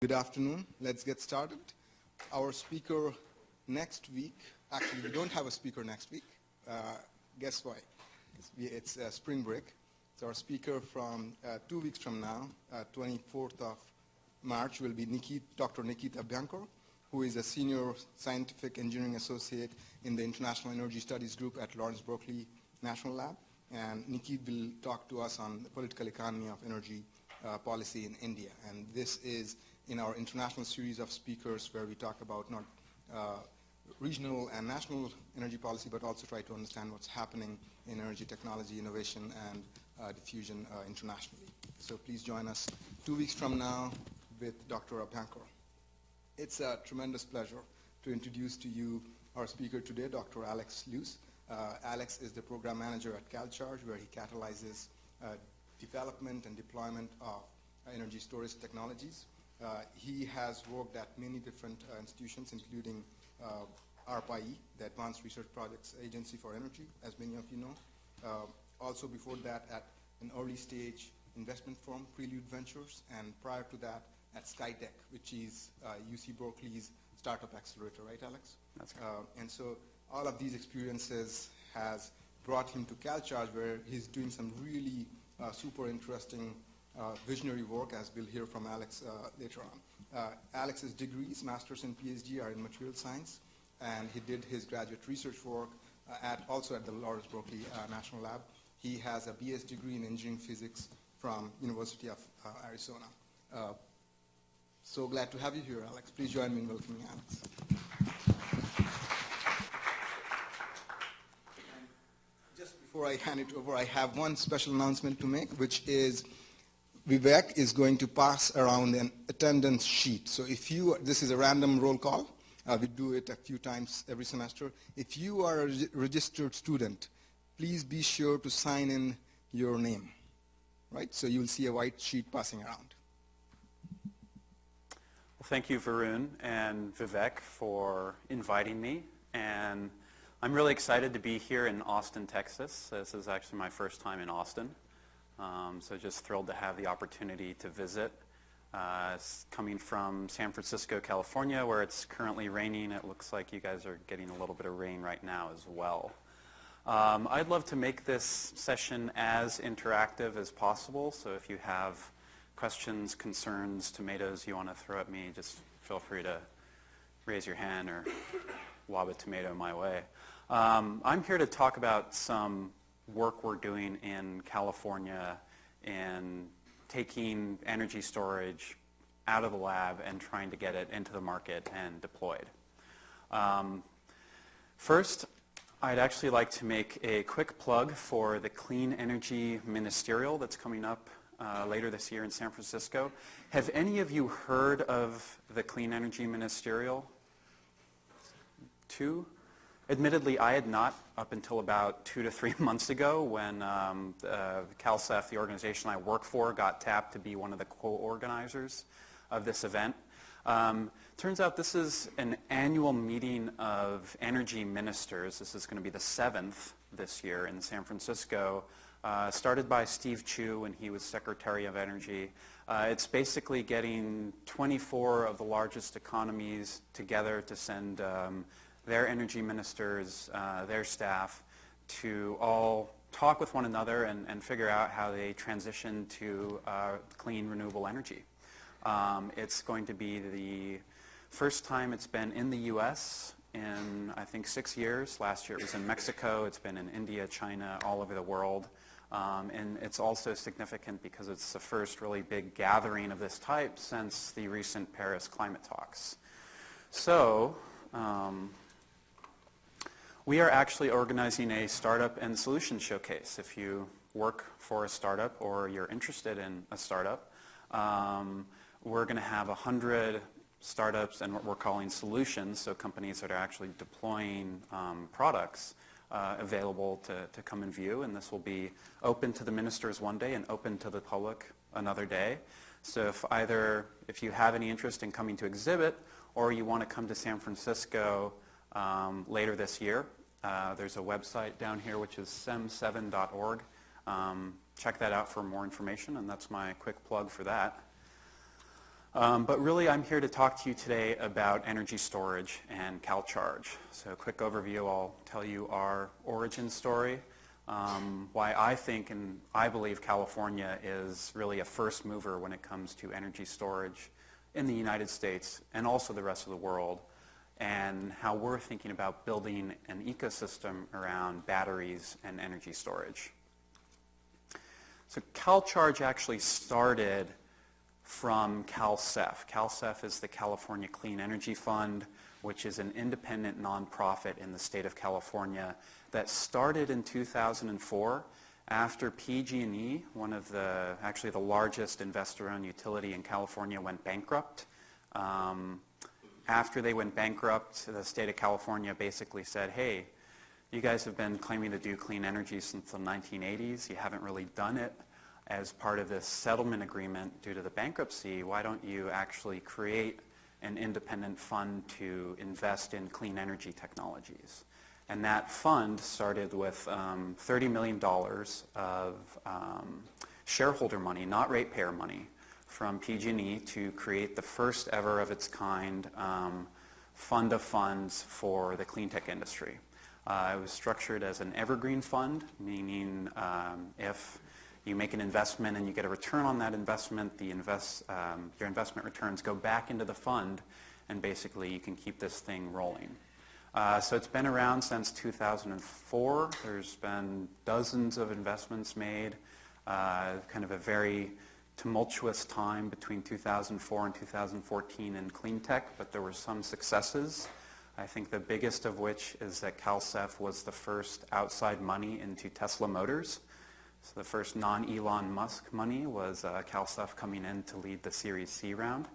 Good afternoon. Let's get started. Our speaker next week, actually we don't have a speaker next week. Guess why? It's spring break. So our speaker from 2 weeks from now, 24th of March, will be Dr. Nikita Bianco, who is a senior scientific engineering associate in the International Energy Studies Group at Lawrence Berkeley National Lab. And Nikita will talk to us on the political economy of energy policy in India. And this is in our international series of speakers where we talk about not regional and national energy policy, but also try to understand what's happening in energy technology, innovation, and diffusion internationally. So please join us 2 weeks from now with Dr. Bianco. It's a tremendous pleasure to introduce to you our speaker today, Dr. Alex Luce. Alex is the program manager at CalCharge, where he catalyzes development and deployment of energy storage technologies. He has worked at many different institutions, including ARPA-E, the Advanced Research Projects Agency for Energy, as many of you know. Also before that at an early stage investment firm, Prelude Ventures, and prior to that at Skytech, which is UC Berkeley's startup accelerator, right, Alex? That's correct. And so all of these experiences has brought him to CalCharge, where he's doing some really super interesting visionary work, as we'll hear from Alex later on. Alex's degrees, master's and PhD, are in material science, and he did his graduate research work also at the Lawrence Berkeley National Lab. He has a BS degree in engineering physics from University of Arizona. So glad to have you here, Alex. Please join me in welcoming Alex. Just before I hand it over, I have one special announcement to make, which is Vivek is going to pass around an attendance sheet. So if this is a random roll call. We do it a few times every semester. If you are a registered student, please be sure to sign in your name, right? So you'll see a white sheet passing around. Well, thank you, Varun and Vivek, for inviting me. And I'm really excited to be here in Austin, Texas. This is actually my first time in Austin. So just thrilled to have the opportunity to visit. Coming from San Francisco, California, where it's currently raining. It looks like you guys are getting a little bit of rain right now as well. I'd love to make this session as interactive as possible, so if you have questions, concerns, tomatoes you want to throw at me, just feel free to raise your hand or lob a tomato my way. I'm here to talk about some work we're doing in California in taking energy storage out of the lab and trying to get it into the market and deployed. First, I'd actually like to make a quick plug for the Clean Energy Ministerial that's coming up later this year in San Francisco. Have any of you heard of the Clean Energy Ministerial? Two? Admittedly, I had not up until about 2 to 3 months ago when CalCEF, the organization I work for, got tapped to be one of the co-organizers of this event. Turns out this is an annual meeting of energy ministers. This is going to be the 7th this year in San Francisco, started by Steve Chu when he was Secretary of Energy. It's basically getting 24 of the largest economies together to send their energy ministers, their staff, to all talk with one another and figure out how they transition to clean, renewable energy. It's going to be the first time it's been in the U.S. in, I think, 6 years. Last year it was in Mexico. It's been in India, China, all over the world. And it's also significant because it's the first really big gathering of this type since the recent Paris climate talks. So, we are actually organizing a startup and solution showcase. If you work for a startup or you're interested in a startup, we're going to have 100 startups and what we're calling solutions, so companies that are actually deploying products available to come and view. And this will be open to the ministers one day and open to the public another day. So if you have any interest in coming to exhibit, or you want to come to San Francisco later this year, there's a website down here which is sem7.org. Check that out for more information, and that's my quick plug for that. But really, I'm here to talk to you today about energy storage and CalCharge. So a quick overview, I'll tell you our origin story, why I think and I believe California is really a first mover when it comes to energy storage in the United States and also the rest of the world, and how we're thinking about building an ecosystem around batteries and energy storage. So CalCharge actually started from CalCEF. CalCEF is the California Clean Energy Fund, which is an independent nonprofit in the state of California that started in 2004 after PG&E, one of actually the largest investor-owned utility in California, went bankrupt. After they went bankrupt, the state of California basically said, hey, you guys have been claiming to do clean energy since the 1980s. You haven't really done it as part of this settlement agreement due to the bankruptcy. Why don't you actually create an independent fund to invest in clean energy technologies? And that fund started with $30 million of shareholder money, not ratepayer money, from PG&E to create the first ever of its kind fund of funds for the clean tech industry. It was structured as an evergreen fund, meaning if you make an investment and you get a return on that investment, your investment returns go back into the fund, and basically you can keep this thing rolling. So it's been around since 2004. There's been dozens of investments made, kind of a very tumultuous time between 2004 and 2014 in clean tech, but there were some successes. I think the biggest of which is that CalCEF was the first outside money into Tesla Motors. So the first non-Elon Musk money was CalCEF coming in to lead the Series C round,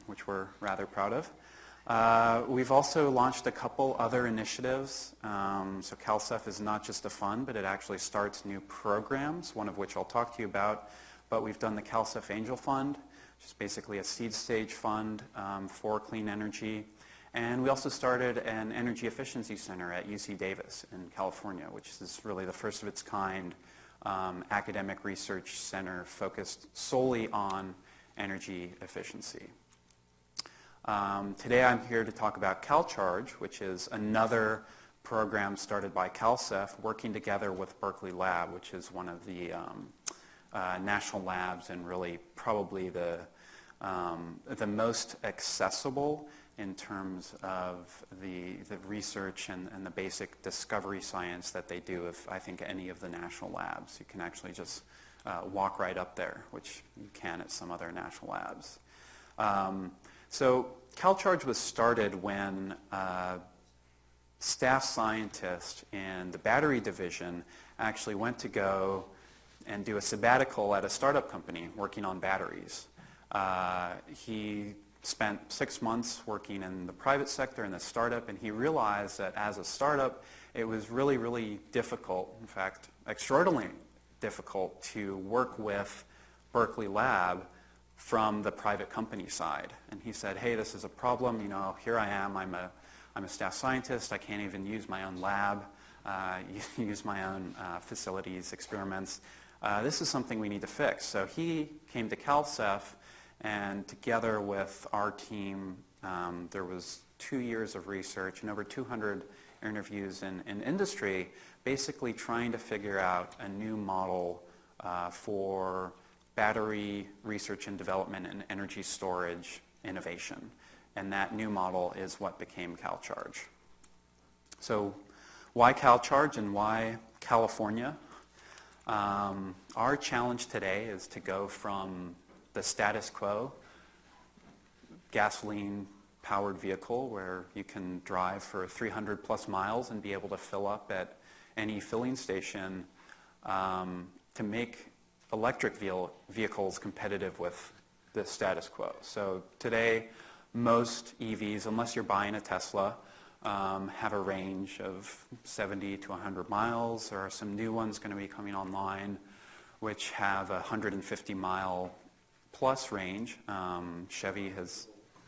which we're rather proud of. We've also launched a couple other initiatives. So CalCEF is not just a fund, but it actually starts new programs, one of which I'll talk to you about. But we've done the CalCEF Angel Fund, which is basically a seed stage fund for clean energy. And we also started an energy efficiency center at UC Davis in California, which is really the first of its kind academic research center focused solely on energy efficiency. Today I'm here to talk about CalCharge, which is another program started by CalCEF working together with Berkeley Lab, which is one of the national labs and really probably the most accessible in terms of the research and the basic discovery science that they do of, I think, any of the national labs. You can actually just walk right up there, which you can at some other national labs. So CalCharge was started when staff scientist in the battery division actually went to go and do a sabbatical at a startup company working on batteries. He spent 6 months working in the private sector in the startup, and he realized that as a startup, it was really, really difficult, in fact, extraordinarily difficult to work with Berkeley Lab from the private company side. And he said, hey, this is a problem, you know, here I am, I'm a staff scientist, I can't even use my own lab, use my own facilities, experiments. This is something we need to fix. So he came to CalCEF, and together with our team, there was 2 years of research and over 200 interviews in industry, basically trying to figure out a new model for battery research and development and energy storage innovation. And that new model is what became CalCharge. So why CalCharge and why California? Our challenge today is to go from the status quo, gasoline-powered vehicle where you can drive for 300 plus miles and be able to fill up at any filling station, to make electric vehicles competitive with the status quo. So today, most EVs, unless you're buying a Tesla, have a range of 70 to 100 miles. There are some new ones going to be coming online which have a 150-mile plus range. Chevy has,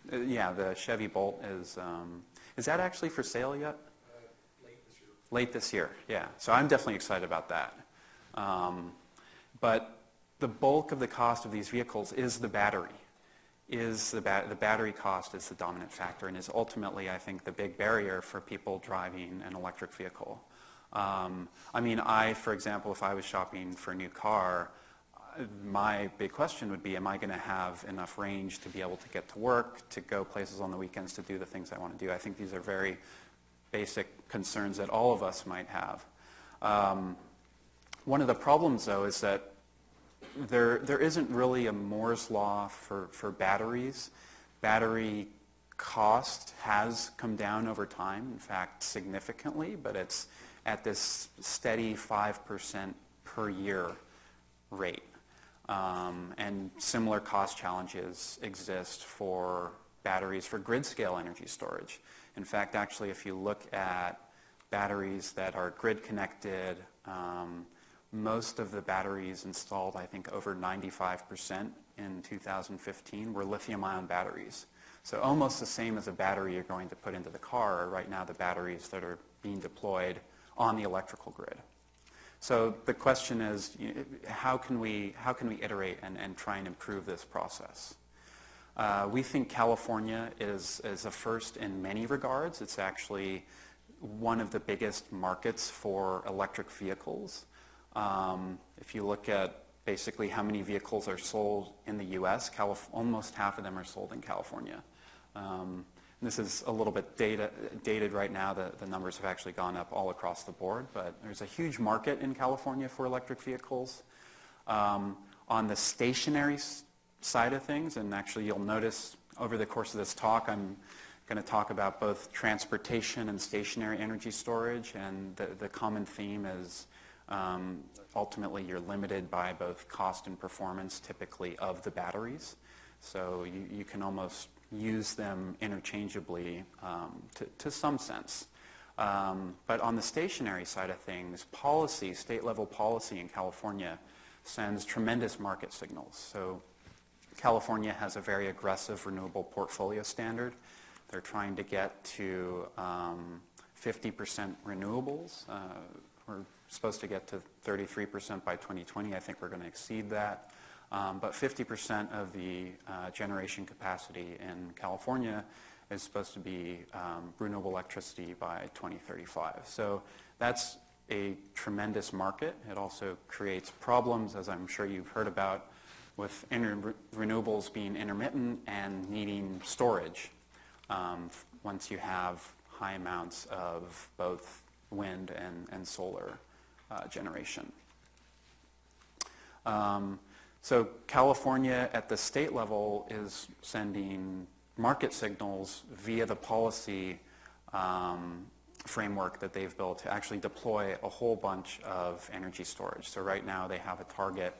the Chevy Bolt is that actually for sale yet? Late this year. Late this year, yeah. So I'm definitely excited about that. But the bulk of the cost of these vehicles is the battery. is the battery cost is the dominant factor and is ultimately, I think, the big barrier for people driving an electric vehicle. I mean, for example, if I was shopping for a new car, my big question would be, am I going to have enough range to be able to get to work, to go places on the weekends, to do the things I want to do? I think these are very basic concerns that all of us might have. One of the problems, though, is that there isn't really a Moore's law for batteries. Battery cost has come down over time, in fact, significantly, but it's at this steady 5% per year rate. And similar cost challenges exist for batteries for grid-scale energy storage. In fact, actually, if you look at batteries that are grid-connected, most of the batteries installed, I think over 95% in 2015, were lithium-ion batteries. So almost the same as a battery you're going to put into the car are right now the batteries that are being deployed on the electrical grid. So the question is, how can we iterate and try and improve this process? We think California is a first in many regards. It's actually one of the biggest markets for electric vehicles. If you look at basically how many vehicles are sold in the U.S., almost half of them are sold in California. This is a little bit dated right now. The numbers have actually gone up all across the board, but there's a huge market in California for electric vehicles. On the stationary side of things, and actually you'll notice over the course of this talk, I'm going to talk about both transportation and stationary energy storage, and the common theme is ultimately you're limited by both cost and performance typically of the batteries. So you can almost use them interchangeably to some sense. But on the stationary side of things, state level policy in California sends tremendous market signals. So California has a very aggressive renewable portfolio standard. They're trying to get to 50% renewables. We're supposed to get to 33% by 2020. I think we're going to exceed that. But 50% of the generation capacity in California is supposed to be renewable electricity by 2035. So that's a tremendous market. It also creates problems, as I'm sure you've heard about, with renewables being intermittent and needing storage once you have high amounts of both wind and solar generation. So California at the state level is sending market signals via the policy framework that they've built to actually deploy a whole bunch of energy storage. So right now they have a target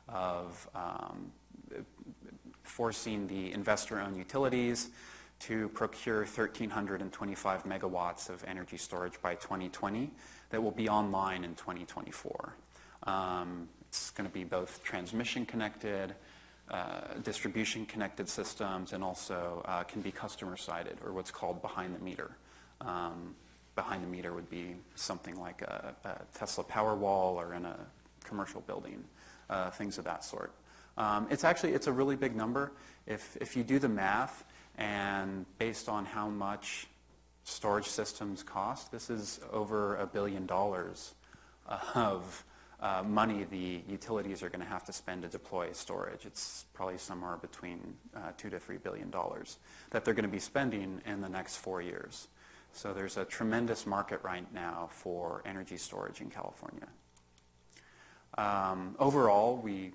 of forcing the investor-owned utilities to procure 1,325 megawatts of energy storage by 2020 that will be online in 2024. It's going to be both transmission connected, distribution connected systems, and also can be customer sided, or what's called behind the meter. Behind the meter would be something like a Tesla Powerwall or in a commercial building, things of that sort. It's a really big number. If you do the math, and based on how much storage systems cost, this is over $1 billion of money the utilities are going to have to spend to deploy storage. It's probably somewhere between $2 to $3 billion that they're going to be spending in the next 4 years. So there's a tremendous market right now for energy storage in California. Overall, we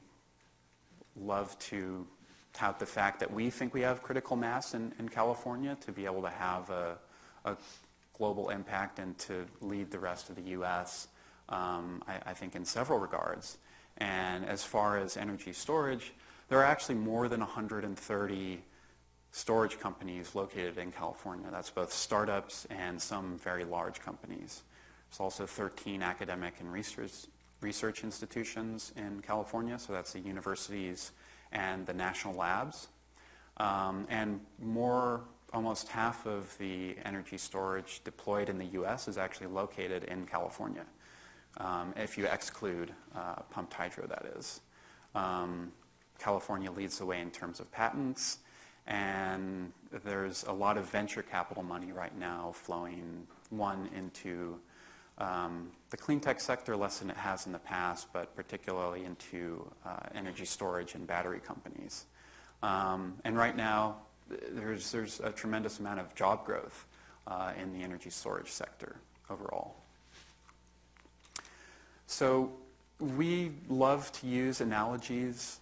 love to tout the fact that we think we have critical mass in California to be able to have a global impact and to lead the rest of the U.S., I think in several regards. And as far as energy storage, there are actually more than 130 storage companies located in California. That's both startups and some very large companies. There's also 13 academic and research institutions in California, so that's the universities and the national labs. And almost half of the energy storage deployed in the U.S. is actually located in California, if you exclude pumped hydro, that is. California leads the way in terms of patents, And there's a lot of venture capital money right now flowing, one, into the clean tech sector less than it has in the past, but particularly into energy storage and battery companies. And right now, there's a tremendous amount of job growth in the energy storage sector overall. So we love to use analogies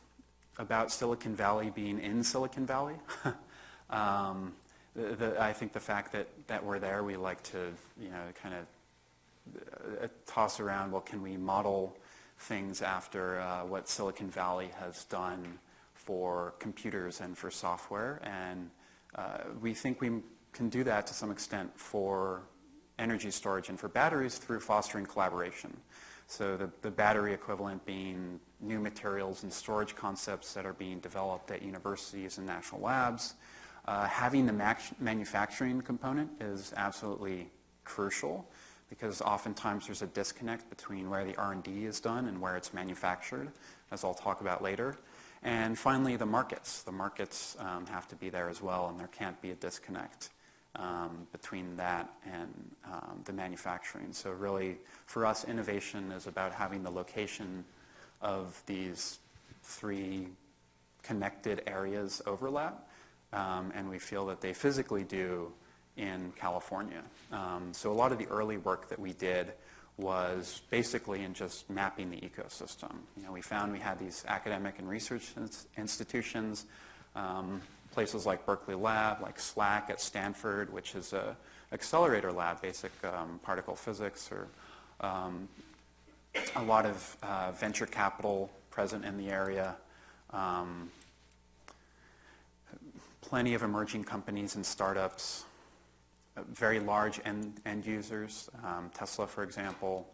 about Silicon Valley being in Silicon Valley. I think the fact that we're there, we like to, kind of toss around, well, can we model things after what Silicon Valley has done for computers and for software? And we think we can do that to some extent for energy storage and for batteries through fostering collaboration. So the battery equivalent being new materials and storage concepts that are being developed at universities and national labs. Having the manufacturing component is absolutely crucial because oftentimes there's a disconnect between where the R&D is done and where it's manufactured, as I'll talk about later. And finally, the markets. The markets have to be there as well, and there can't be a disconnect between that and the manufacturing. So really, for us, innovation is about having the location of these three connected areas overlap, and we feel that they physically do in California. So a lot of the early work that we did was basically in just mapping the ecosystem. We found we had these academic and research institutions, places like Berkeley Lab, like SLAC at Stanford, which is a accelerator lab, basic particle physics, or a lot of venture capital present in the area. Plenty of emerging companies and startups, very large end users, Tesla, for example,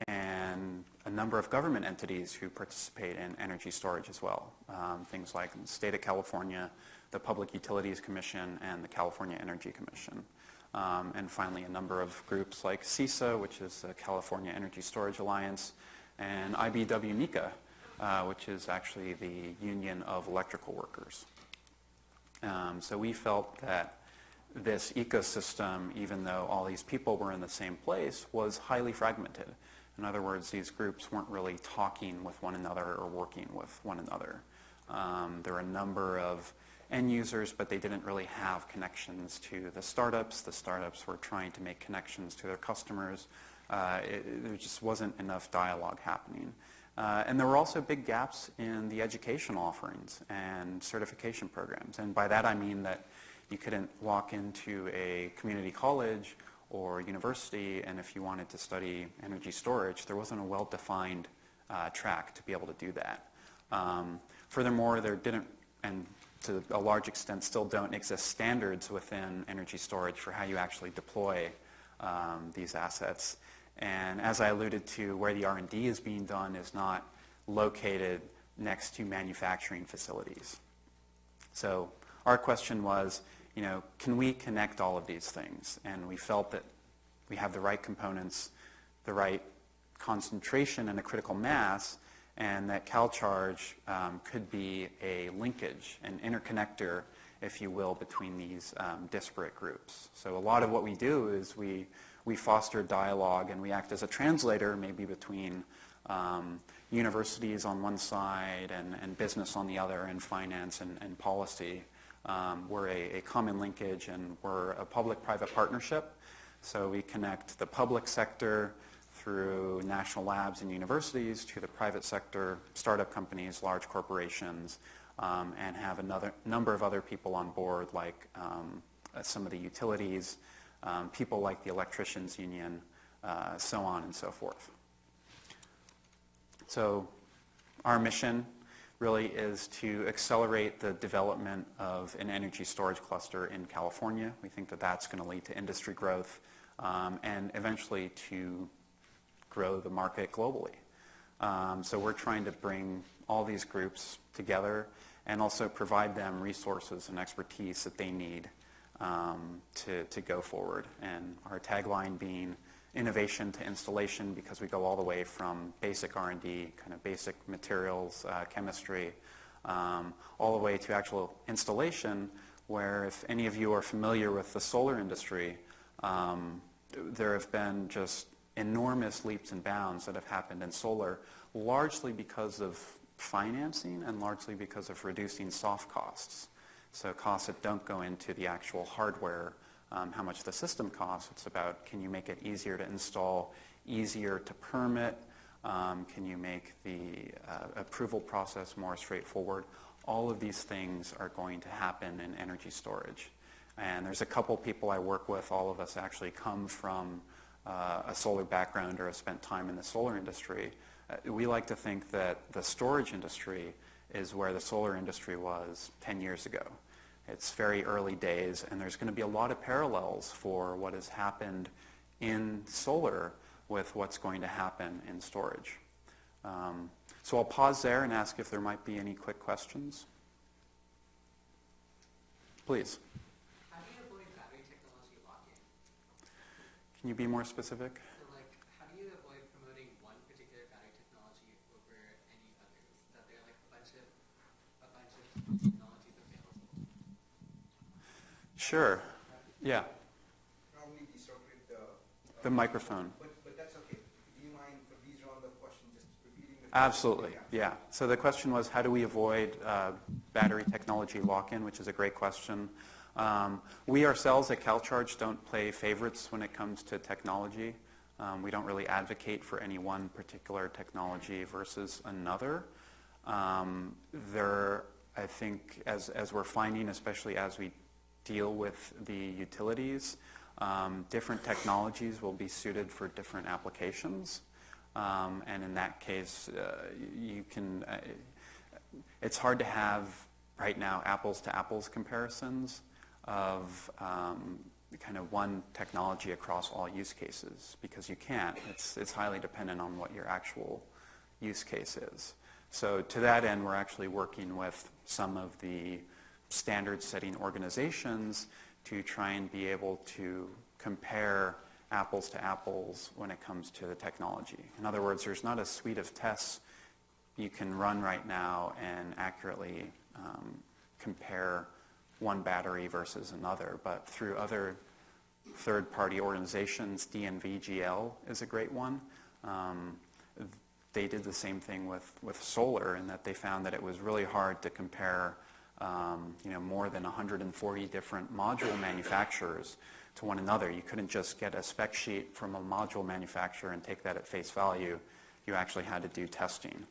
and a number of government entities who participate in energy storage as well. Things like the state of California, the Public Utilities Commission, and the California Energy Commission. And finally, a number of groups like CISA, which is the California Energy Storage Alliance, and IBW-NICA, which is actually the Union of Electrical Workers. So we felt that this ecosystem, even though all these people were in the same place, was highly fragmented. In other words, these groups weren't really talking with one another or working with one another. There were a number of end users, but they didn't really have connections to the startups. The startups were trying to make connections to their customers. There just wasn't enough dialogue happening. And there were also big gaps in the educational offerings and certification programs. And by that I mean that you couldn't walk into a community college or university, and if you wanted to study energy storage, there wasn't a well-defined track to be able to do that. Furthermore, there didn't, and to a large extent still don't, exist standards within energy storage for how you actually deploy these assets. And as I alluded to, where the R&D is being done is not located next to manufacturing facilities. So our question was, can we connect all of these things? And we felt that we have the right components, the right concentration and a critical mass, and that CalCharge could be a linkage, an interconnector, if you will, between these disparate groups. So a lot of what we do is we foster dialogue and we act as a translator maybe between universities on one side and business on the other, and finance and policy. We're a common linkage, and we're a public-private partnership. So we connect the public sector through national labs and universities to the private sector, startup companies, large corporations, and have another number of other people on board, like some of the utilities, people like the electricians union, so on and so forth. So our mission really is to accelerate the development of an energy storage cluster in California. We think that that's going to lead to industry growth and eventually to grow the market globally. So we're trying to bring all these groups together and also provide them resources and expertise that they need to go forward. And our tagline being innovation to installation, because we go all the way from basic R&D, kind of basic materials, chemistry, all the way to actual installation, where if any of you are familiar with the solar industry, there have been just enormous leaps and bounds that have happened in solar, largely because of financing and largely because of reducing soft costs. So costs that don't go into the actual hardware, how much the system costs. It's about, can you make it easier to install, easier to permit, can you make the approval process more straightforward? All of these things are going to happen in energy storage. And there's a couple people I work with, all of us actually come from a solar background or have spent time in the solar industry. We like to think that the storage industry is where the solar industry was 10 years ago. It's very early days, and there's going to be a lot of parallels for what has happened in solar with what's going to happen in storage. So I'll pause there and ask if there might be any quick questions. Please. How do you avoid battery technology lock-in? Can you be more specific? So, like, how do you avoid promoting one particular battery technology over any others? That there are like a bunch of technologies available. Sure. Yeah. Probably we separate The microphone. But that's okay. Do you mind, for these round of questions, just repeating the Absolutely, yeah. So the question was, how do we avoid battery technology lock-in, which is a great question. We ourselves at CalCharge don't play favorites when it comes to technology. We don't really advocate for any one particular technology versus another. I think, as we're finding, especially as we deal with the utilities, different technologies will be suited for different applications. And in that case, it's hard to have right now apples to apples comparisons of kind of one technology across all use cases, because you can't. It's highly dependent on what your actual use case is. So to that end, we're actually working with some of the standard-setting organizations to try and be able to compare apples to apples when it comes to the technology. In other words, there's not a suite of tests you can run right now and accurately compare one battery versus another, but through other third-party organizations, DNVGL is a great one. They did the same thing with solar, in that they found that it was really hard to compare more than 140 different module manufacturers to one another. You couldn't just get a spec sheet from a module manufacturer and take that at face value. You actually had to do testing.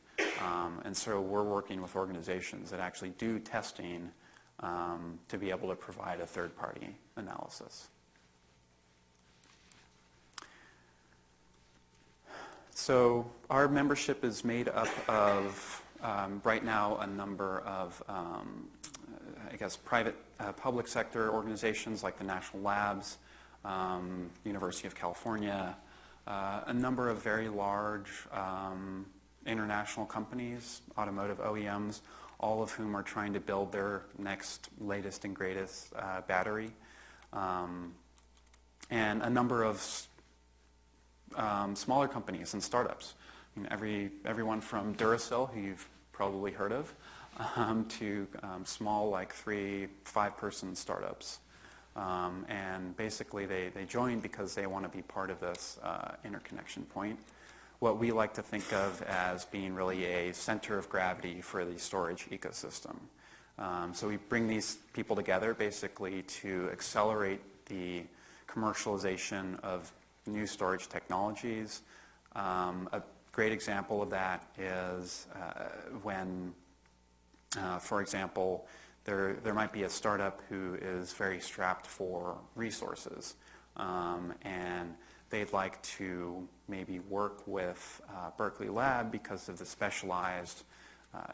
And so we're working with organizations that actually do testing to be able to provide a third-party analysis. So our membership is made up of, right now, a number of, private, public sector organizations like the National Labs, University of California, a number of very large international companies, automotive OEMs, all of whom are trying to build their next latest and greatest battery, and a number of smaller companies and startups. I mean, everyone from Duracell, who you've probably heard of, to small, like 3-5-person startups. And basically they join because they want to be part of this interconnection point, what we like to think of as being really a center of gravity for the storage ecosystem. So we bring these people together basically to accelerate the commercialization of new storage technologies. A great example of that is when, for example, there might be a startup who is very strapped for resources, and they'd like to maybe work with Berkeley Lab because of the specialized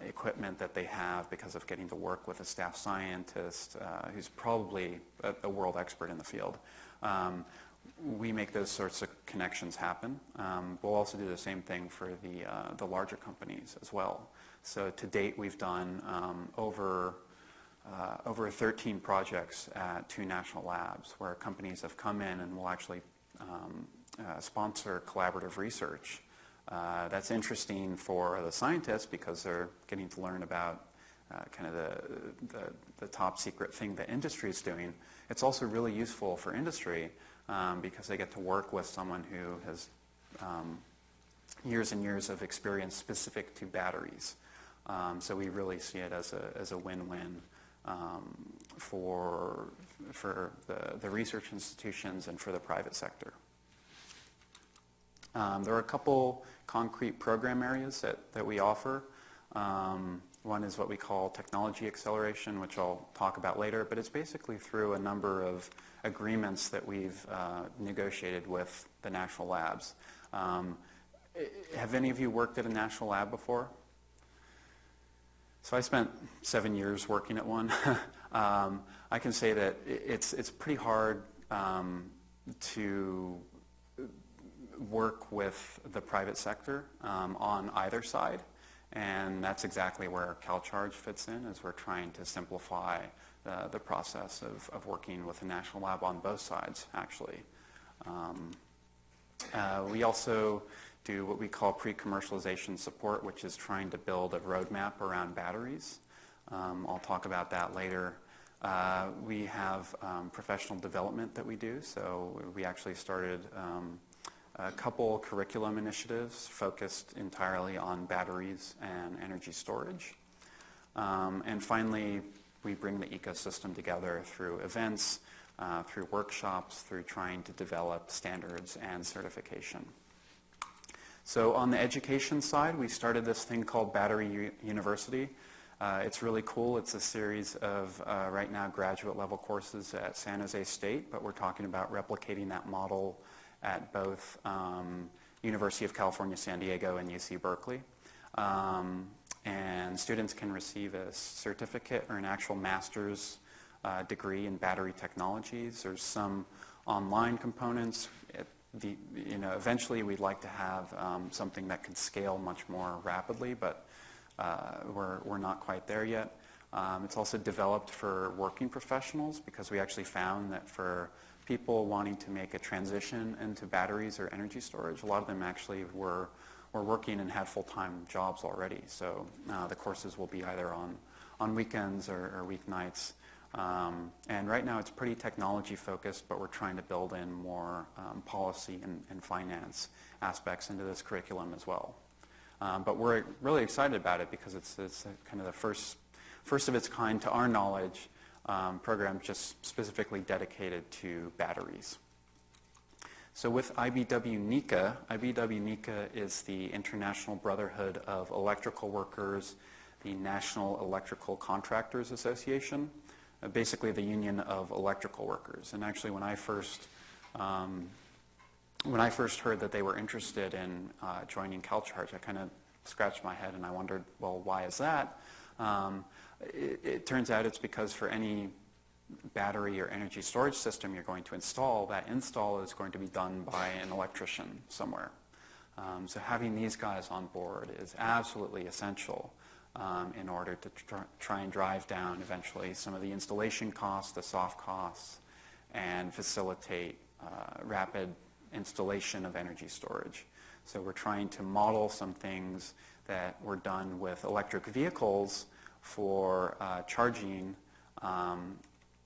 equipment that they have, because of getting to work with a staff scientist who's probably a world expert in the field. We make those sorts of connections happen. We'll also do the same thing for the larger companies as well. So to date, we've done over 13 projects at 2 national labs where companies have come in and will actually sponsor collaborative research. That's interesting for the scientists because they're getting to learn about kind of the top secret thing that industry is doing, it's also really useful for industry because they get to work with someone who has years and years of experience specific to batteries. So we really see it as a win-win for the research institutions and for the private sector. There are a couple concrete program areas that we offer. One is what we call technology acceleration, which I'll talk about later, but it's basically through a number of agreements that we've negotiated with the national labs. Have any of you worked at a national lab before? So I spent 7 years working at one. I can say that it's pretty hard to work with the private sector on either side, and that's exactly where CalCharge fits in, as we're trying to simplify the process of working with a national lab on both sides, actually. We also do what we call pre-commercialization support, which is trying to build a roadmap around batteries. I'll talk about that later. We have professional development that we do, so we actually started a couple curriculum initiatives focused entirely on batteries and energy storage. And finally, we bring the ecosystem together through events, through workshops, through trying to develop standards and certification. So on the education side, we started this thing called Battery University. It's really cool. It's a series of, right now, graduate level courses at San Jose State, but we're talking about replicating that model at both University of California, San Diego and UC Berkeley. And students can receive a certificate or an actual master's degree in battery technologies. There's some online components. Eventually we'd like to have something that could scale much more rapidly, but we're not quite there yet. It's also developed for working professionals because we actually found that for people wanting to make a transition into batteries or energy storage, a lot of them actually were working and had full-time jobs already. So the courses will be either on weekends or weeknights. And right now it's pretty technology focused, but we're trying to build in more policy and finance aspects into this curriculum as well. But we're really excited about it because it's kind of the first of its kind, to our knowledge, program just specifically dedicated to batteries. So with IBW-NICA, IBW-NICA is the International Brotherhood of Electrical Workers, the National Electrical Contractors Association, basically the union of electrical workers. And actually when I first heard that they were interested in joining CalCharge, I kind of scratched my head and I wondered, well, why is that? It turns out it's because for any battery or energy storage system you're going to install, that install is going to be done by an electrician somewhere. So having these guys on board is absolutely essential in order to try and drive down eventually some of the installation costs, the soft costs, and facilitate rapid installation of energy storage. So we're trying to model some things that were done with electric vehicles for charging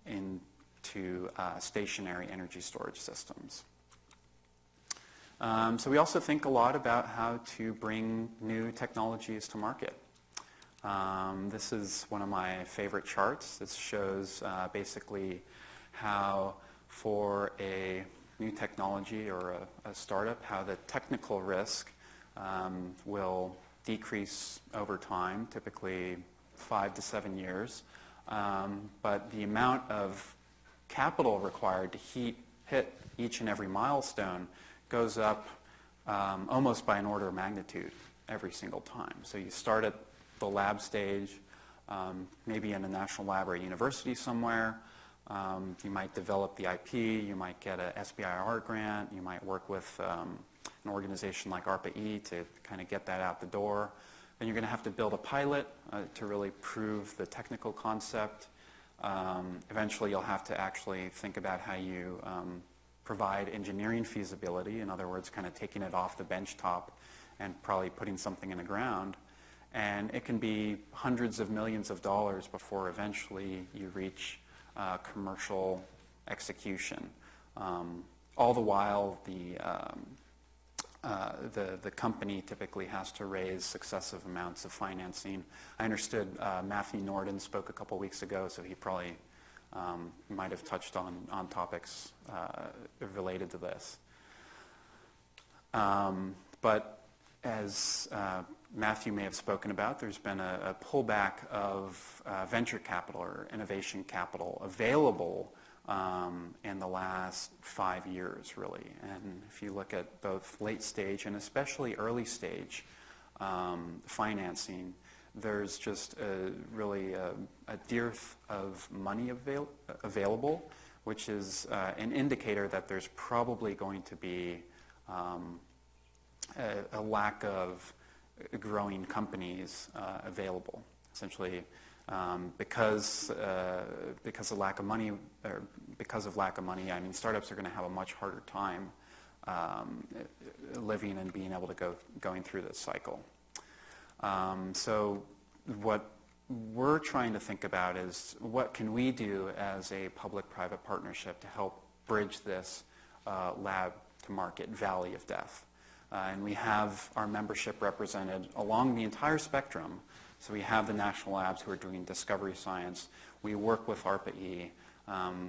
into stationary energy storage systems. So we also think a lot about how to bring new technologies to market. This is one of my favorite charts. This shows basically how for a new technology or a startup, how the technical risk will decrease over time, typically 5 to 7 years. But the amount of capital required to hit each and every milestone goes up almost by an order of magnitude every single time. So you start at the lab stage, maybe in a national lab or a university somewhere. You might develop the IP, you might get a SBIR grant, you might work with an organization like ARPA-E to kind of get that out the door. Then you're going to have to build a pilot to really prove the technical concept. Eventually you'll have to actually think about how you provide engineering feasibility, in other words, kind of taking it off the bench top and probably putting something in the ground. And it can be hundreds of millions of dollars before eventually you reach commercial execution. All the while, the company typically has to raise successive amounts of financing. I understood Matthew Norden spoke a couple weeks ago, so he probably might have touched on topics related to this. But as Matthew may have spoken about, there's been a pullback of venture capital or innovation capital available in the last 5 years, really. And if you look at both late stage and especially early stage financing, there's just really a dearth of money available, which is an indicator that there's probably going to be a lack of growing companies available. Essentially, because of lack of money, I mean, startups are going to have a much harder time living and being able to going through this cycle. So what we're trying to think about is what can we do as a public-private partnership to help bridge this lab-to-market valley of death. And we have our membership represented along the entire spectrum. So we have the national labs who are doing discovery science. We work with ARPA-E.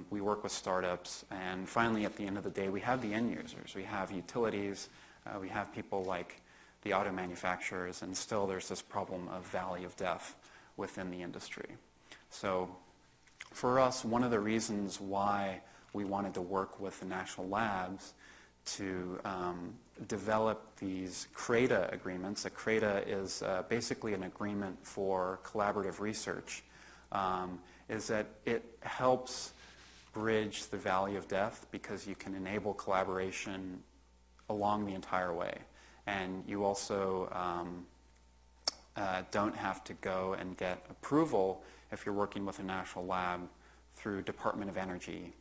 We work with startups. And finally, at the end of the day, we have the end users. We have utilities. We have people like the auto manufacturers. And still, there's this problem of valley of death within the industry. So for us, one of the reasons why we wanted to work with the national labs to develop these CRADA agreements. A CRADA is basically an agreement for collaborative research, is that it helps bridge the valley of death because you can enable collaboration along the entire way. And you also don't have to go and get approval if you're working with a national lab through Department of Energy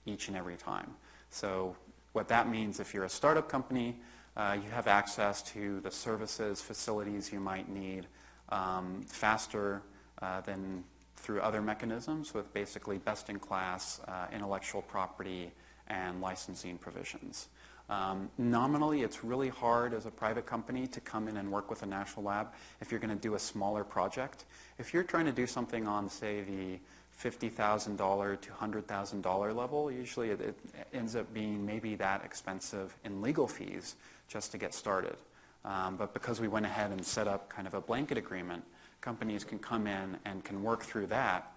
each and every time. So what that means, if you're a startup company, you have access to the services, facilities you might need faster than through other mechanisms with basically best-in-class intellectual property and licensing provisions. Nominally, it's really hard as a private company to come in and work with a national lab if you're going to do a smaller project. If you're trying to do something on, say, the $50,000 to $100,000 level, usually it ends up being maybe that expensive in legal fees just to get started. But because we went ahead and set up kind of a blanket agreement, companies can come in and can work through that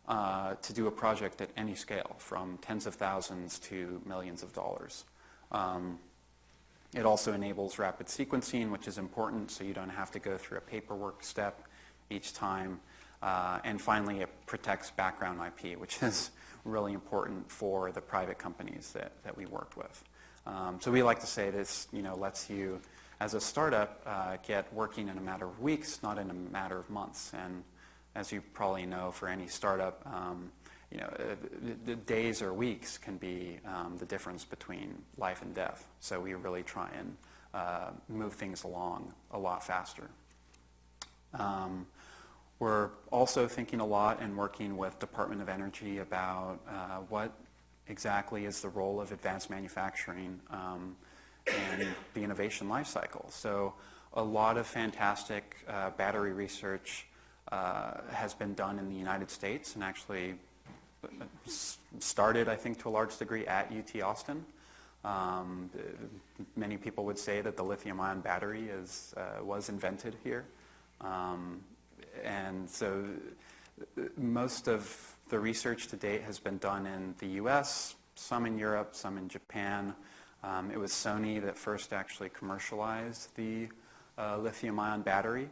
to do a project at any scale, from tens of thousands to millions of dollars. It also enables rapid sequencing, which is important, so you don't have to go through a paperwork step each time. And finally, it protects background IP, which is really important for the private companies that we worked with. So we like to say this, lets you, as a startup, get working in a matter of weeks, not in a matter of months. And as you probably know, for any startup, the days or weeks can be the difference between life and death. So we really try and move things along a lot faster. We're also thinking a lot and working with Department of Energy about what exactly is the role of advanced manufacturing in the innovation life cycle. So a lot of fantastic battery research has been done in the United States and actually started, I think, to a large degree at UT Austin. Many people would say that the lithium-ion battery was invented here. And so most of the research to date has been done in the US, some in Europe, some in Japan. It was Sony that first actually commercialized the lithium-ion battery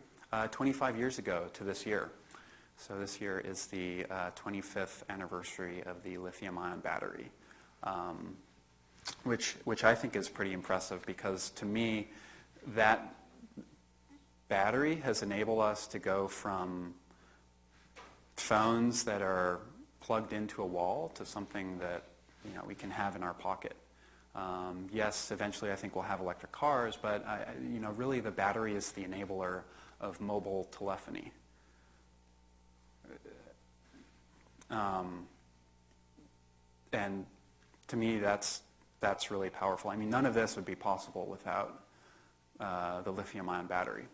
25 years ago to this year. So this year is the 25th anniversary of the lithium-ion battery, which I think is pretty impressive because to me, that battery has enabled us to go from phones that are plugged into a wall to something that we can have in our pocket. Yes, eventually I think we'll have electric cars, but really the battery is the enabler of mobile telephony. And to me, that's really powerful. I mean, none of this would be possible without the lithium-ion battery.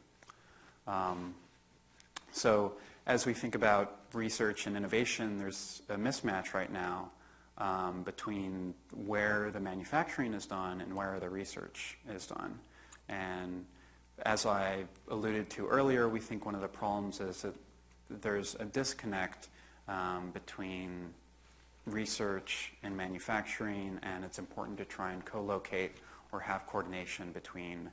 So as we think about research and innovation, there's a mismatch right now between where the manufacturing is done and where the research is done. And as I alluded to earlier, we think one of the problems is that there's a disconnect between research and manufacturing, and it's important to try and co-locate or have coordination between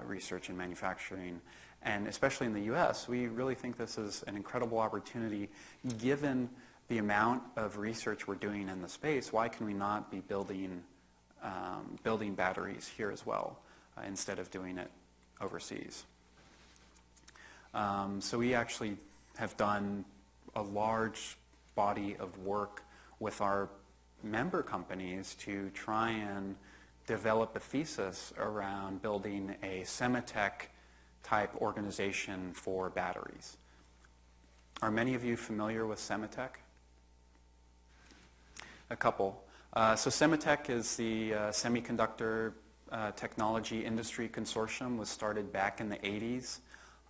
research and manufacturing. And especially in the US, we really think this is an incredible opportunity given the amount of research we're doing in the space. Why can we not be building batteries here as well instead of doing it overseas? So we actually have done a large body of work with our member companies to try and develop a thesis around building a Semitech type organization for batteries. Are many of you familiar with Semitech? A couple. So Semitech is the Semiconductor Technology Industry Consortium. Was started back in the 80s.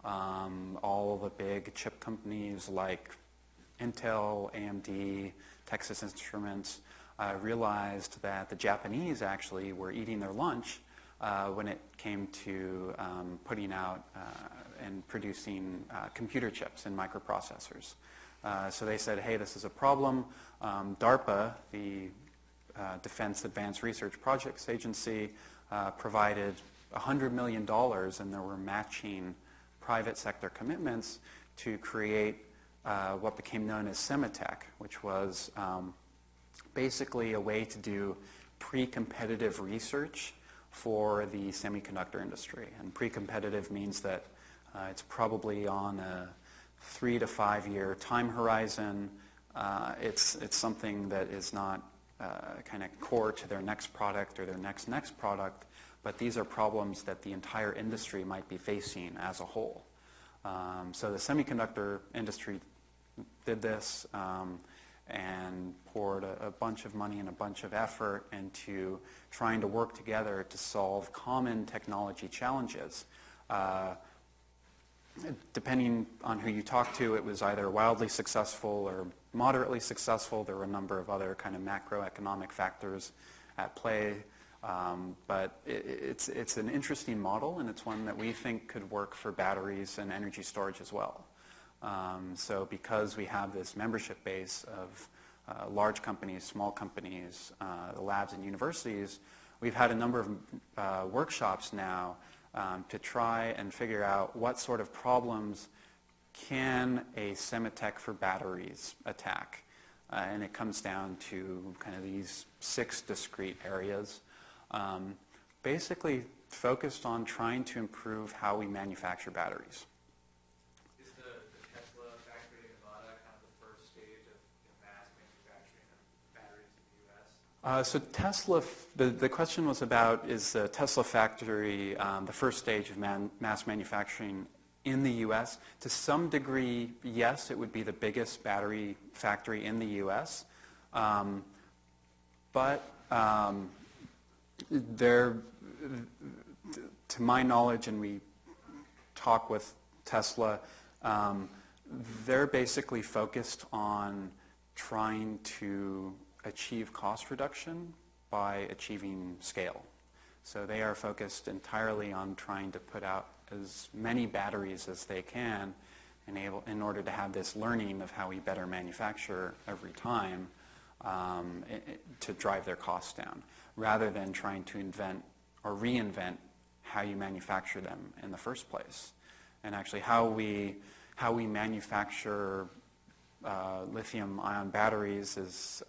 All the big chip companies like Intel, AMD, Texas Instruments realized that the Japanese actually were eating their lunch when it came to putting out and producing computer chips and microprocessors. So they said, hey, this is a problem. DARPA, the Defense Advanced Research Projects Agency, provided $100 million, and there were matching private sector commitments to create what became known as Semitech, which was basically a way to do pre-competitive research for the semiconductor industry. And pre-competitive means that it's probably on a 3 to 5 year time horizon. It's something that is not kind of core to their next product or their next product, but these are problems that the entire industry might be facing as a whole. So the semiconductor industry did this and poured a bunch of money and a bunch of effort into trying to work together to solve common technology challenges. Depending on who you talk to, it was either wildly successful or moderately successful. There were a number of other kind of macroeconomic factors at play. But it's an interesting model, and it's one that we think could work for batteries and energy storage as well. So because we have this membership base of large companies, small companies, the labs and universities, we've had a number of workshops now to try and figure out what sort of problems can a Semitech for batteries attack. And it comes down to kind of these 6 discrete areas, basically focused on trying to improve how we manufacture batteries. Is the Tesla factory in Nevada kind of the first stage of mass manufacturing of batteries in the U.S.? So Tesla, the question was about, is the Tesla factory the first stage of mass manufacturing in the U.S.? To some degree, yes, it would be the biggest battery factory in the U.S. But there, to my knowledge, and we talk with Tesla, they're basically focused on trying to achieve cost reduction by achieving scale. So they are focused entirely on trying to put out as many batteries as they can in order to have this learning of how we better manufacture every time to drive their costs down, rather than trying to invent or reinvent how you manufacture them in the first place. And actually how we manufacture lithium-ion batteries is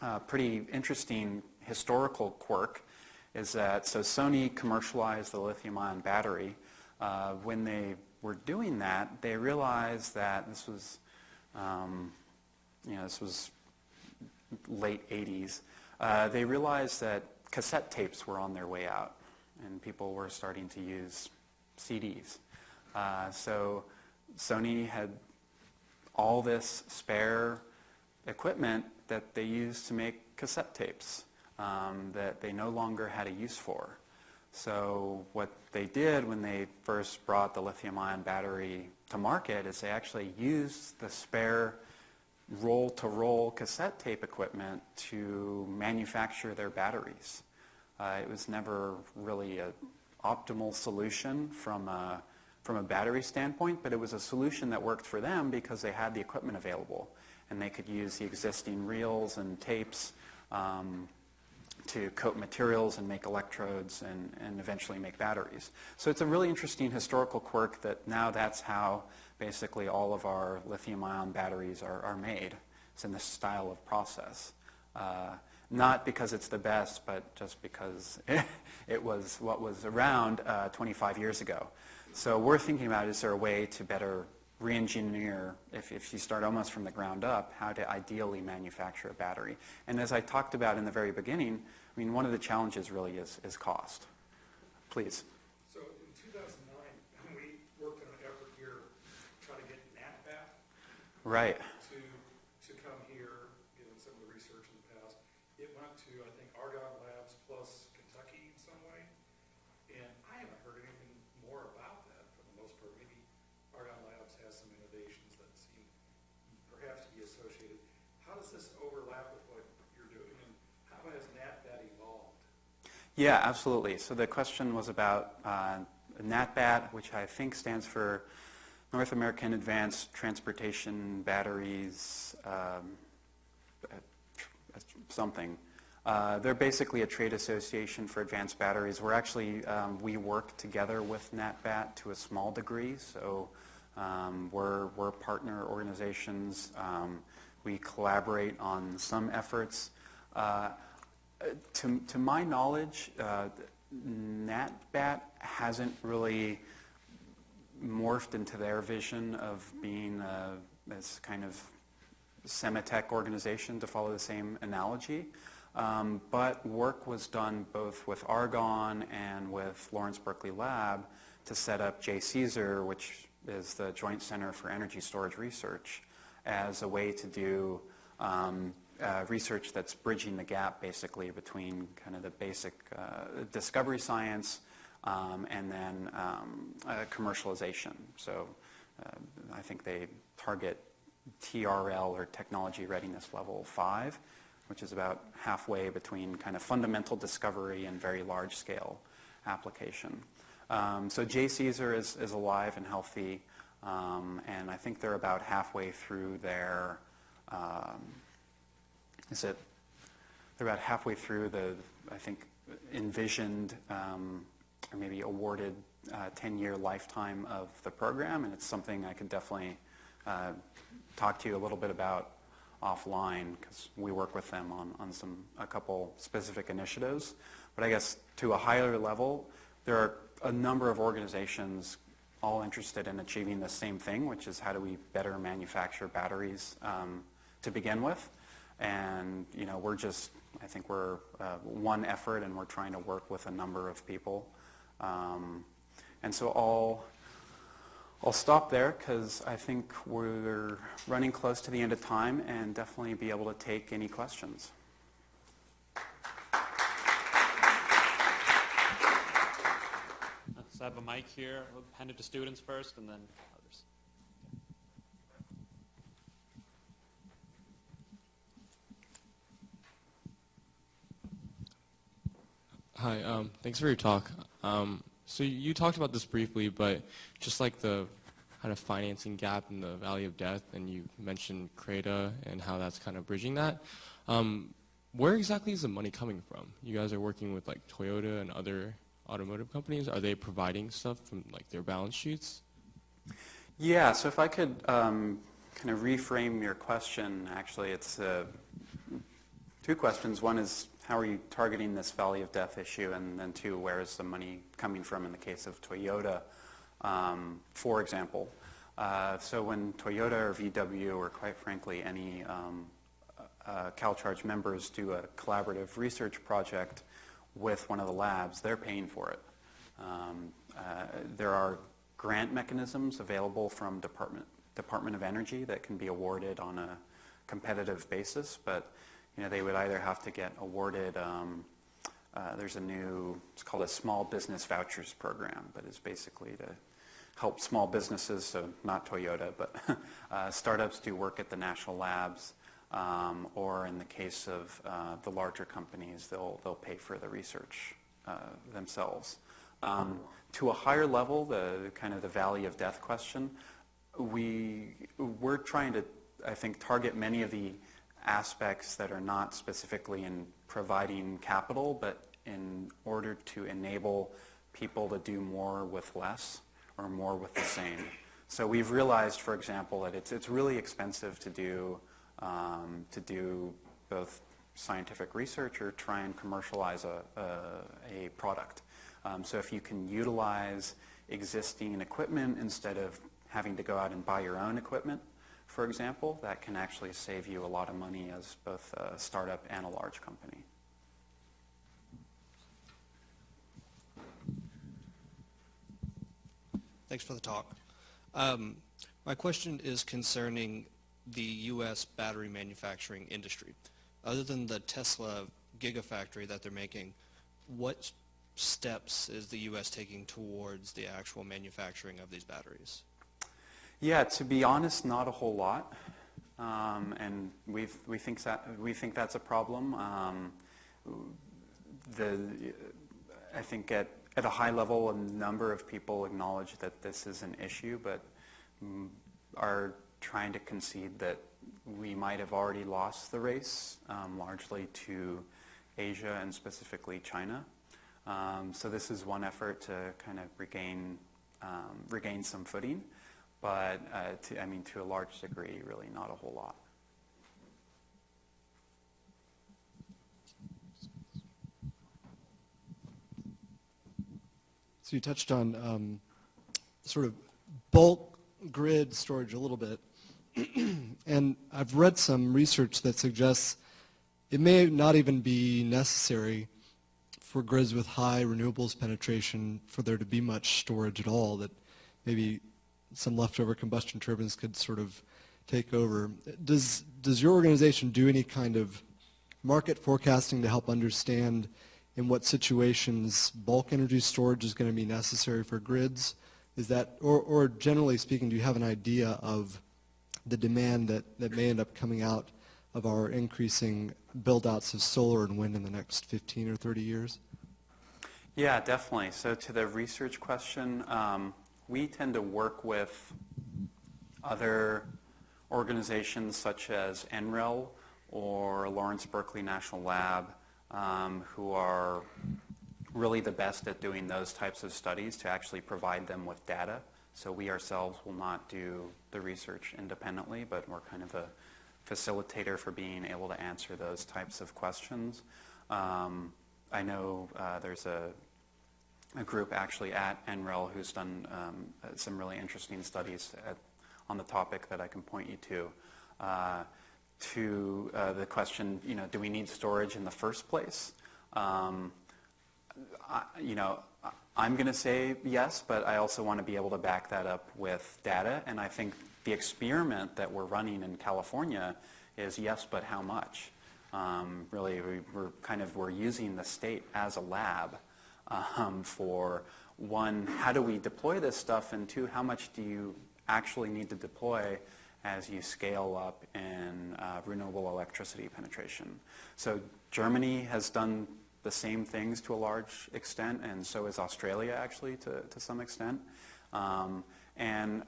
a pretty interesting historical quirk, is that, so Sony commercialized the lithium-ion battery. When they were doing that, they realized that this was, this was late 80s. They realized that cassette tapes were on their way out, and people were starting to use CDs. So Sony had all this spare equipment that they used to make cassette tapes that they no longer had a use for. So what they did when they first brought the lithium-ion battery to market is they actually used the spare roll-to-roll cassette tape equipment to manufacture their batteries. It was never really an optimal solution from a battery standpoint, but it was a solution that worked for them because they had the equipment available and they could use the existing reels and tapes to coat materials and make electrodes and eventually make batteries. So it's a really interesting historical quirk that now that's how basically all of our lithium-ion batteries are made. It's in this style of process. Not because it's the best, but just because it was what was around 25 years ago. So we're thinking about, is there a way to better re-engineer, if you start almost from the ground up, how to ideally manufacture a battery. And as I talked about in the very beginning, I mean, one of the challenges really is cost. Please. So in 2009, we worked on an effort here to try to get NatBat Right. to come here, given some of the research in the past. It went to, I think, Argonne Labs plus Kentucky in some way. And I haven't heard anything more about that for the most part. Maybe Argonne Labs has some innovations that seem perhaps to be associated. How does this overlap with what you're doing, and how has NatBat evolved? Yeah, absolutely. So the question was about NatBat, which I think stands for North American Advanced Transportation Batteries, something. They're basically a trade association for advanced batteries. We're actually, we work together with NatBat to a small degree, so we're partner organizations. We collaborate on some efforts. To my knowledge, NatBat hasn't really morphed into their vision of being this kind of Semitech organization, to follow the same analogy. But work was done both with Argonne and with Lawrence Berkeley Lab to set up JCESR, which is the Joint Center for Energy Storage Research, as a way to do research that's bridging the gap basically between kind of the basic discovery science and then commercialization. So I think they target TRL, or Technology Readiness Level 5, which is about halfway between kind of fundamental discovery and very large scale application. So JCESR is alive and healthy, and I think they're about halfway through their they're about halfway through the, I think, envisioned or maybe awarded 10-year lifetime of the program, and it's something I could definitely talk to you a little bit about offline, because we work with them on a couple specific initiatives. But I guess to a higher level, there are a number of organizations all interested in achieving the same thing, which is how do we better manufacture batteries to begin with. And we're just, I think we're one effort, and we're trying to work with a number of people. And so I'll stop there, because I think we're running close to the end of time, and definitely be able to take any questions. Let's have a mic here. We'll hand it to students first, and then others. Hi, thanks for your talk. So you talked about this briefly, but just like the kind of financing gap in the Valley of Death, and you mentioned CREDA and how that's kind of bridging that. Where exactly is the money coming from? You guys are working with like Toyota and other automotive companies. Are they providing stuff from like their balance sheets? Yeah, so if I could kind of reframe your question, actually, it's two questions. One is, how are you targeting this Valley of Death issue? And then two, where is the money coming from in the case of Toyota, for example? So when Toyota or VW, or quite frankly any CalCharge members do a collaborative research project with one of the labs, they're paying for it. There are grant mechanisms available from Department of Energy that can be awarded on a competitive basis, but they would either have to get awarded, there's a new, it's called a Small Business Vouchers Program, but it's basically to help small businesses, so not Toyota, but startups do work at the national labs, or in the case of the larger companies, they'll pay for the research themselves. To a higher level, the kind of the valley of death question, we're trying to, I think, target many of the aspects that are not specifically in providing capital, but in order to enable people to do more with less or more with the same. So we've realized, for example, that it's really expensive to do both scientific research or try and commercialize a product. So if you can utilize existing equipment instead of having to go out and buy your own equipment, for example, that can actually save you a lot of money as both a startup and a large company. Thanks for the talk. My question is concerning the U.S. battery manufacturing industry. Other than the Tesla Gigafactory that they're making, what steps is the U.S. taking towards the actual manufacturing of these batteries? Yeah, to be honest, not a whole lot, and we think that's a problem. I think at a high level, a number of people acknowledge that this is an issue, but are trying to concede that we might have already lost the race, largely to Asia and specifically China. So this is one effort to kind of regain some footing, but to a large degree, really not a whole lot. So you touched on sort of bulk grid storage a little bit, and I've read some research that suggests it may not even be necessary for grids with high renewables penetration for there to be much storage at all, that maybe some leftover combustion turbines could sort of take over. Does your organization do any kind of market forecasting to help understand in what situations bulk energy storage is going to be necessary for grids? Is that, or generally speaking, do you have an idea of the demand that may end up coming out of our increasing build-outs of solar and wind in the next 15 or 30 years? Yeah, definitely. So to the research question, we tend to work with other organizations such as NREL or Lawrence Berkeley National Lab, who are really the best at doing those types of studies to actually provide them with data. So we ourselves will not do the research independently, but we're kind of a facilitator for being able to answer those types of questions. I know there's a group actually at NREL who's done some really interesting studies on the topic that I can point you to the question, do we need storage in the first place? I'm going to say yes, but I also want to be able to back that up with data, and I think the experiment that we're running in California is yes, but how much? Really, we're using the state as a lab for one, how do we deploy this stuff, and two, how much do you actually need to deploy as you scale up in renewable electricity penetration? So Germany has done the same things to a large extent, and so is Australia actually to some extent. And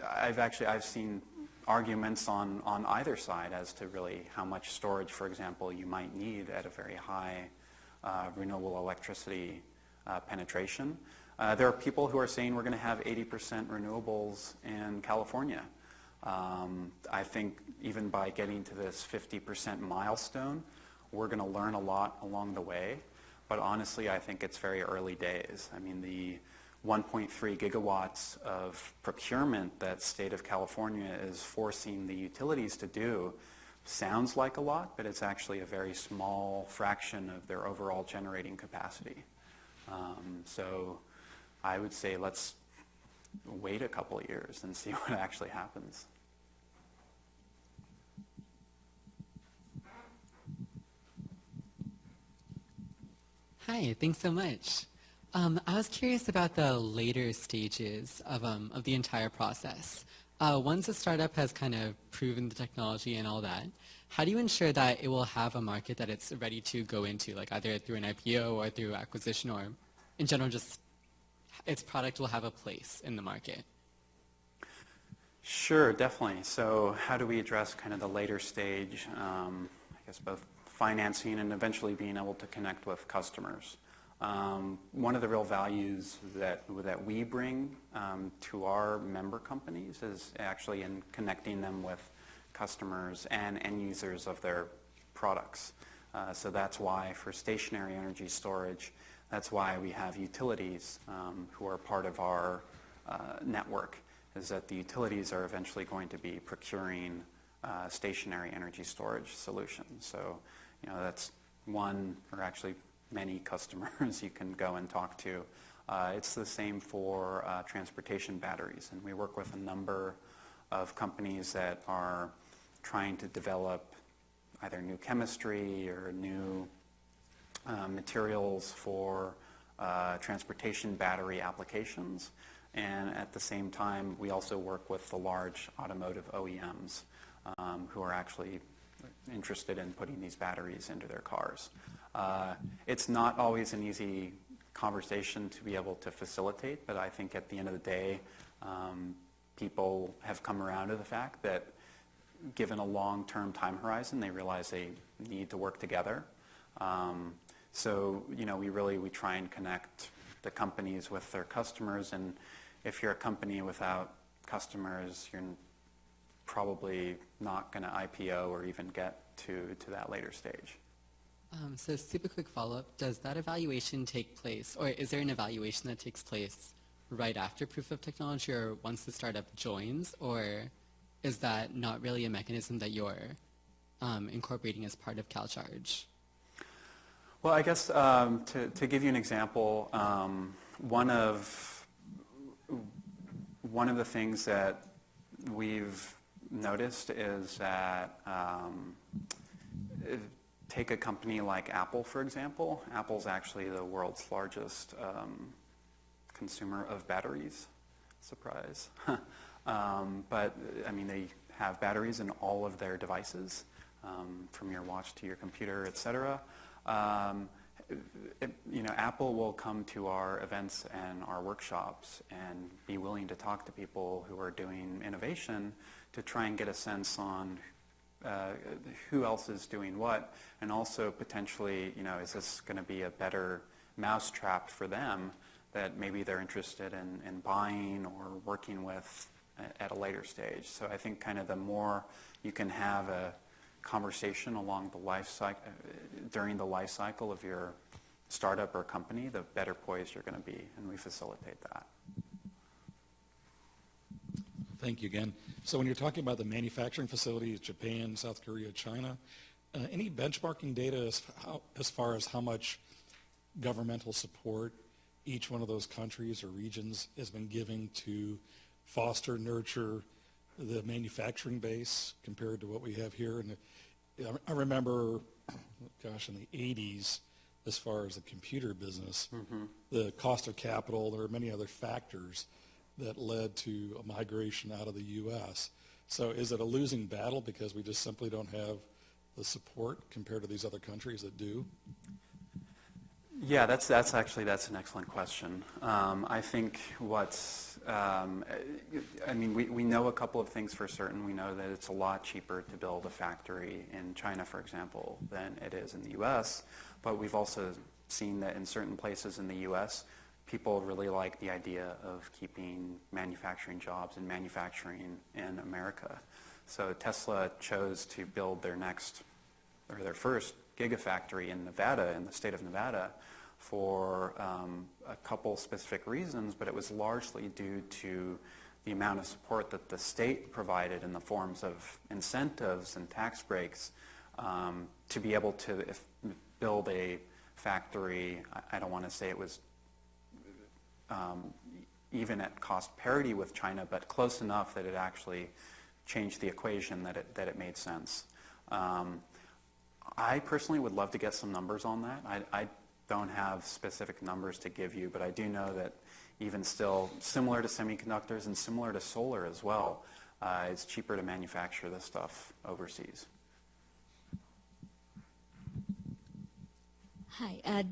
I've seen arguments on either side as to really how much storage, for example, you might need at a very high renewable electricity penetration. There are people who are saying we're going to have 80% renewables in California. I think even by getting to this 50% milestone, we're going to learn a lot along the way. But honestly, I think it's very early days. I mean, the 1.3 gigawatts of procurement that state of California is forcing the utilities to do sounds like a lot, but it's actually a very small fraction of their overall generating capacity. So I would say let's wait a couple of years and see what actually happens. Hi, thanks so much. I was curious about the later stages of the entire process. Once a startup has kind of proven the technology and all that, how do you ensure that it will have a market that it's ready to go into, like either through an IPO or through acquisition, or in general just its product will have a place in the market? Sure, definitely. So how do we address kind of the later stage, I guess both financing and eventually being able to connect with customers? One of the real values that we bring to our member companies is actually in connecting them with customers and end users of their products. So that's why for stationary energy storage, that's why we have utilities who are part of our network, is that the utilities are eventually going to be procuring stationary energy storage solutions. So, that's one, or actually many customers you can go and talk to. It's the same for transportation batteries, and we work with a number of companies that are trying to develop either new chemistry or new materials for transportation battery applications. And at the same time, we also work with the large automotive OEMs who are actually interested in putting these batteries into their cars. It's not always an easy conversation to be able to facilitate, but I think at the end of the day, people have come around to the fact that given a long-term time horizon, they realize they need to work together. So, we try and connect the companies with their customers, and if you're a company without customers, you're probably not going to IPO or even get to that later stage. So super quick follow-up, does that evaluation take place, or is there an evaluation that takes place right after proof of technology or once the startup joins, or is that not really a mechanism that you're incorporating as part of CalCharge? Well, I guess to give you an example, one of the things that we've noticed is that take a company like Apple, for example. Apple's actually the world's largest consumer of batteries. Surprise. But, they have batteries in all of their devices, from your watch to your computer, etc. Apple will come to our events and our workshops and be willing to talk to people who are doing innovation to try and get a sense on who else is doing what, and also potentially, is this going to be a better mousetrap for them that maybe they're interested in buying or working with at a later stage. So I think kind of the more you can have a conversation along the life cycle, during the life cycle of your startup or company, the better poised you're going to be, and we facilitate that. Thank you again. So when you're talking about the manufacturing facilities, Japan, South Korea, China, any benchmarking data as far as how much governmental support each one of those countries or regions has been giving to foster, nurture the manufacturing base compared to what we have here? And I remember, in the 80s, as far as the computer business, the cost of capital, there are many other factors that led to a migration out of the U.S. So is it a losing battle because we just simply don't have the support compared to these other countries that do? Yeah, that's an excellent question. I think we know a couple of things for certain. We know that it's a lot cheaper to build a factory in China, for example, than it is in the U.S., but we've also seen that in certain places in the U.S., people really like the idea of keeping manufacturing jobs and manufacturing in America. So Tesla chose to build their first gigafactory in Nevada, in the state of Nevada, for a couple specific reasons, but it was largely due to the amount of support that the state provided in the forms of incentives and tax breaks to be able to build a factory. I don't want to say it was even at cost parity with China, but close enough that it actually changed the equation that it made sense. I personally would love to get some numbers on that. I don't have specific numbers to give you, but I do know that even still, similar to semiconductors and similar to solar as well, it's cheaper to manufacture this stuff overseas. Hi,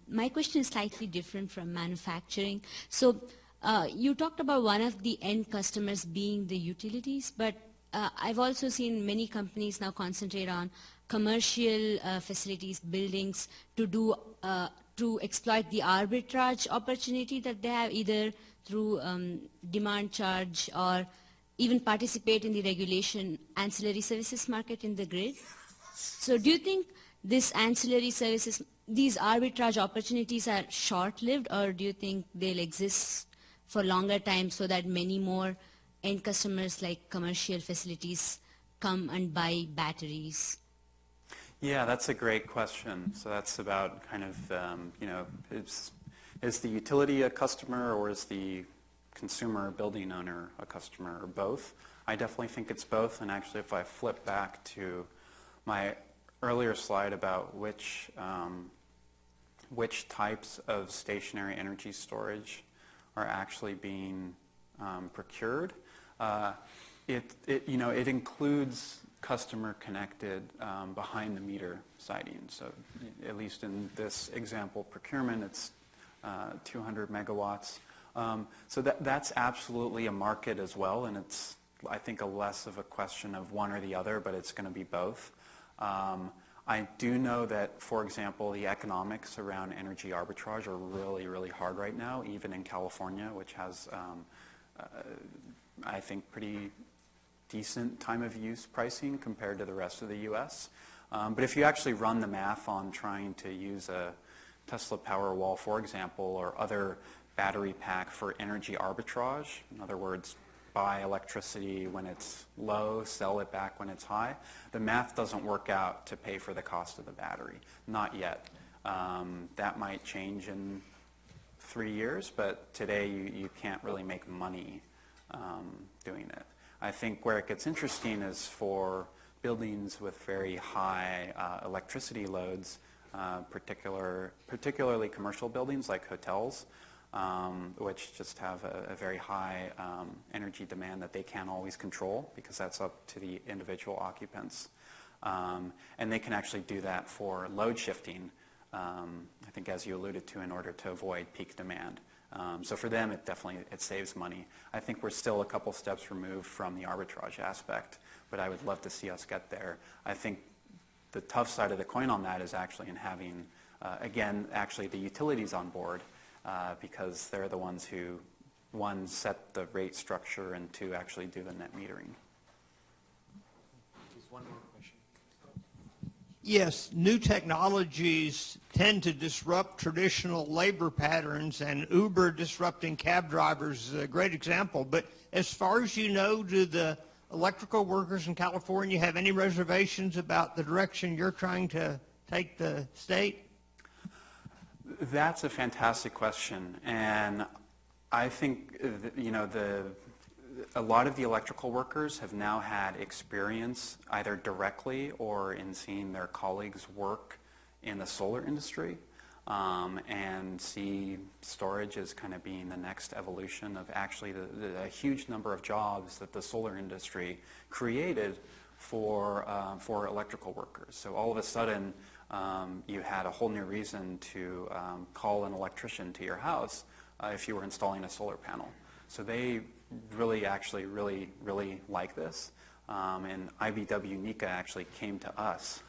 my question is slightly different from manufacturing. So you talked about one of the end customers being the utilities, but I've also seen many companies now concentrate on commercial facilities, buildings, to exploit the arbitrage opportunity that they have, either through demand charge or even participate in the regulation ancillary services market in the grid. So do you think this ancillary services, these arbitrage opportunities are short-lived, or do you think they'll exist for longer time so that many more end customers like commercial facilities come and buy batteries? Yeah, that's a great question. So that's about kind of, is the utility a customer, or is the consumer or building owner a customer, or both? I definitely think it's both. And actually, if I flip back to my earlier slide about which types of stationary energy storage are actually being procured, it includes customer-connected behind-the-meter siting. So at least in this example procurement, it's 200 megawatts. So that's absolutely a market as well, and it's, I think, a less of a question of one or the other, but it's going to be both. I do know that, for example, the economics around energy arbitrage are really, really hard right now, even in California, which has, I think, pretty decent time of use pricing compared to the rest of the U.S. But if you actually run the math on trying to use a Tesla Powerwall, for example, or other battery pack for energy arbitrage, in other words, buy electricity when it's low, sell it back when it's high, the math doesn't work out to pay for the cost of the battery. Not yet. That might change in 3 years, but today you can't really make money doing it. I think where it gets interesting is for buildings with very high electricity loads, particularly commercial buildings like hotels, which just have a very high energy demand that they can't always control, because that's up to the individual occupants. And they can actually do that for load shifting, I think, as you alluded to, in order to avoid peak demand. So for them, it saves money. I think we're still a couple steps removed from the arbitrage aspect, but I would love to see us get there. I think the tough side of the coin on that is actually in having, again, actually the utilities on board, because they're the ones who, one, set the rate structure, and two, actually do the net metering. Just one more question. Yes, new technologies tend to disrupt traditional labor patterns, and Uber disrupting cab drivers is a great example. But as far as you know, do the electrical workers in California have any reservations about the direction you're trying to take the state? That's a fantastic question, and I think a lot of the electrical workers have now had experience either directly or in seeing their colleagues work in the solar industry, and see storage as kind of being the next evolution of actually a huge number of jobs that the solar industry created for electrical workers. So all of a sudden, you had a whole new reason to call an electrician to your house if you were installing a solar panel. So they really like this. And IBW NICA actually came to us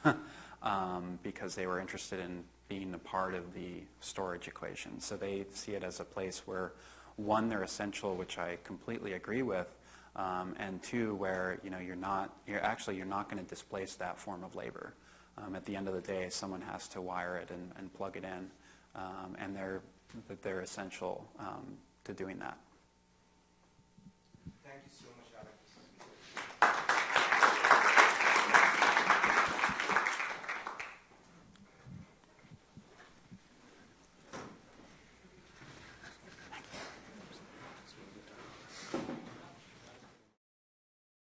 because they were interested in being a part of the storage equation. So they see it as a place where, one, they're essential, which I completely agree with, and two, where you're not going to displace that form of labor. At the end of the day, someone has to wire it and plug it in, and they're essential to doing that.